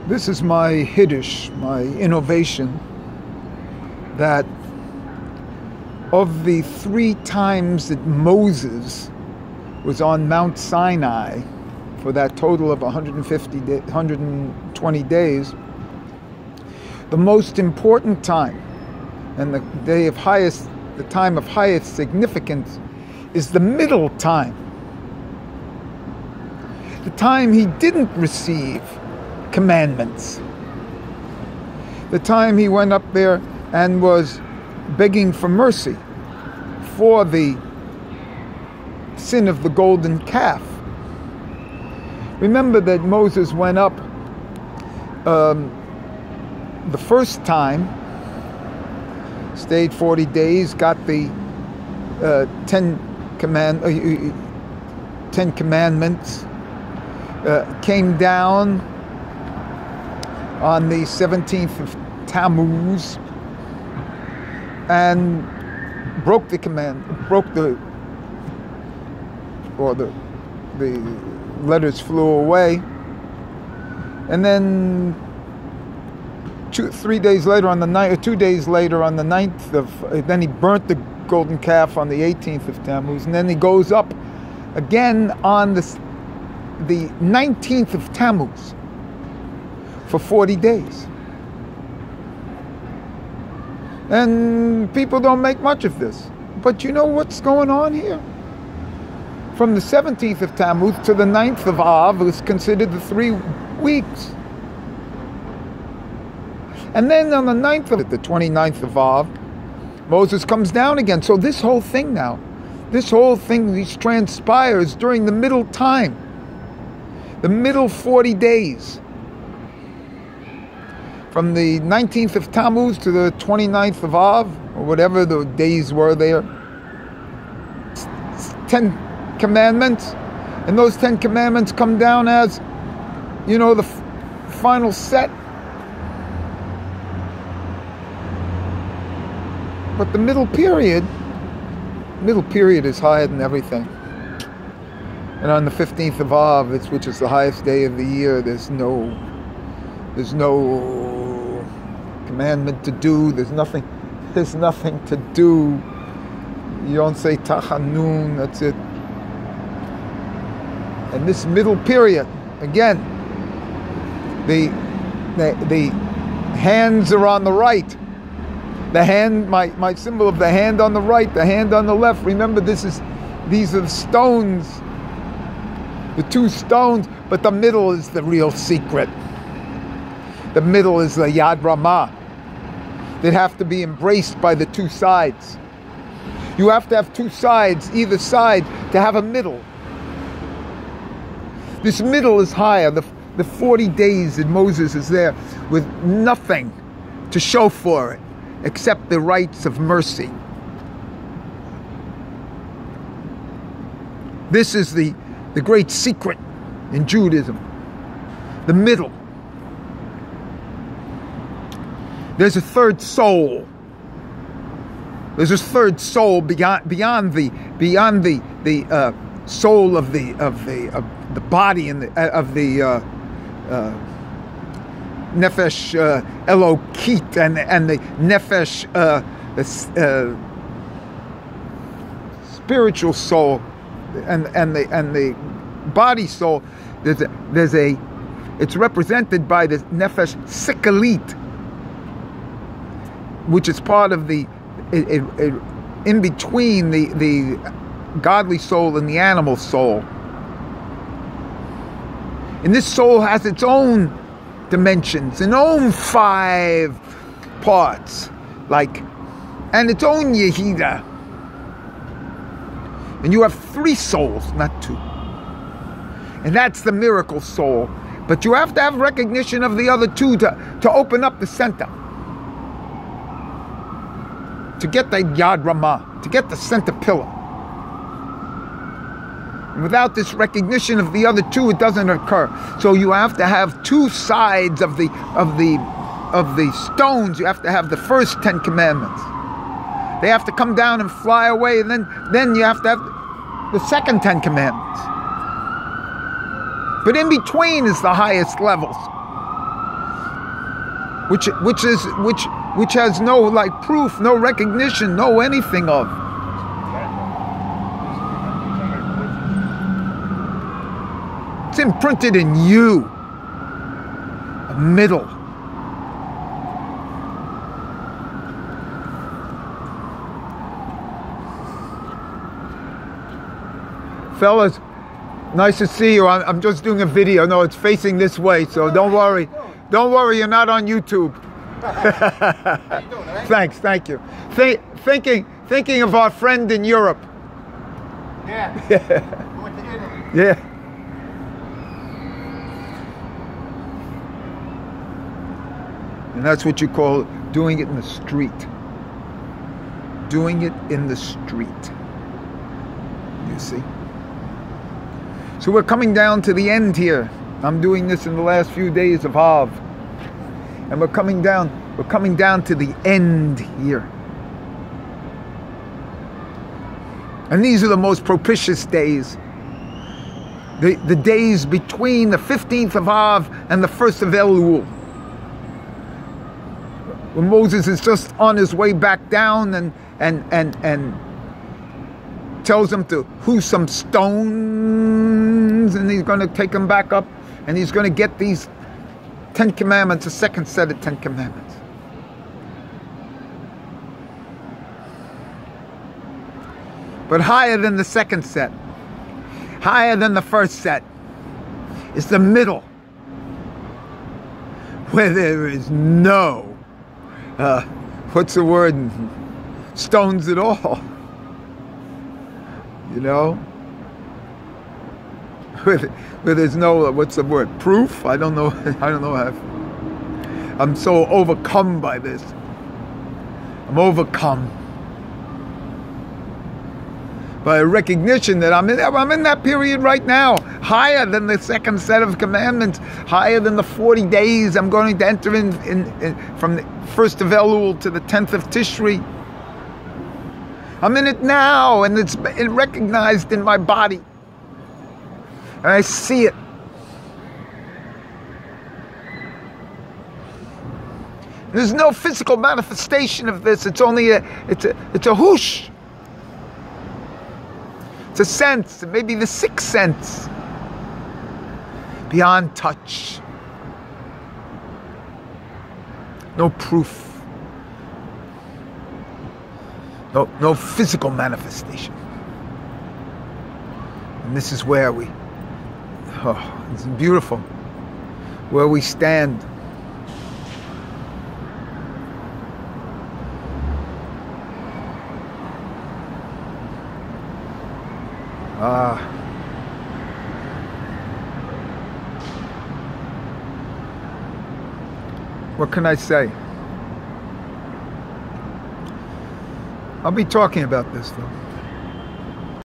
This is my Hiddush, my innovation, that of the 3 times that Moses was on Mount Sinai for that total of 120 days, the most important time and the time of highest significance is the middle time. The time he didn't receive commandments. The time he went up there and was begging for mercy for the sin of the golden calf. Remember that Moses went up the first time, stayed 40 days, got the 10 commandments, came down on the 17th of Tammuz and broke the letters flew away. And then 2 days later on the 9th of, then he burnt the golden calf on the 18th of Tammuz, and then he goes up again on the 19th of Tammuz for 40 days. And people don't make much of this. But you know what's going on here? From the 17th of Tammuz to the 9th of Av was considered the 3 weeks. And then on the 29th of Av, Moses comes down again. So this whole thing transpires during the middle time. The middle 40 days. From the 19th of Tammuz to the 29th of Av, or whatever the days were there. 10 commandments. And those 10 commandments come down as, the final set. But the middle period is higher than everything. And on the 15th of Av, which is the highest day of the year, there's no commandment to do. There's nothing to do. You don't say Tachanun, that's it. And this middle period, again, the hands are on the right. The hand, my symbol of the hand on the right, the hand on the left. Remember, these are the stones, the 2 stones, but the middle is the real secret. The middle is the Yad Ramah that have to be embraced by the 2 sides. You have to have 2 sides, either side, to have a middle. This middle is higher. The 40 days that Moses is there with nothing to show for it except the rites of mercy. This is the great secret in Judaism. The middle. There's a third soul. There's a third soul beyond the soul of the body and of the nefesh elokit and the nefesh spiritual soul and the body soul. It's represented by the nefesh sikalit, which is part of the in between the godly soul and the animal soul. And this soul has its own dimensions, its own 5 parts, and its own Yehida. And you have 3 souls, not 2. And that's the miracle soul. But you have to have recognition of the other 2 to open up the center. To get the Yad Ramah, to get the center pillar. And without this recognition of the other 2, it doesn't occur. So you have to have 2 sides of the stones. You have to have the first 10 commandments. They have to come down and fly away, and then you have to have the second 10 commandments. But in between is the highest levels. which has no like proof, no recognition, no anything of. It's imprinted in you. A middle. Fellas, nice to see you. I'm just doing a video. No, it's facing this way, so don't worry. Don't worry, you're not on YouTube. How you doing, right? Thanks, thank you. Thinking of our friend in Europe. Yeah. Yeah. And that's what you call doing it in the street. Doing it in the street. You see? So we're coming down to the end here. I'm doing this in the last few days of Av. And we're coming down to the end here. And these are the most propitious days. The days between the 15th of Av and the 1st of Elul. When Moses is just on his way back down and tells them to hew some stones, and he's going to take them back up, and he's going to get these 10 commandments, a second set of 10 commandments. But higher than the second set, higher than the first set, is the middle, where there is no, what's the word, stones at all. You know, where there's no, what's the word, proof? I don't know how. I'm so overcome by this. I'm overcome by a recognition that I'm in that period right now, higher than the second set of commandments, higher than the 40 days I'm going to enter in from the 1st of Elul to the 10th of Tishri. I'm in it now, and it's recognized in my body. And I see it. There's no physical manifestation of this. It's only it's a whoosh. It's a sense, maybe the sixth sense. Beyond touch. No proof. No physical manifestation. And this is where it's beautiful, where we stand. What can I say? I'll be talking about this though.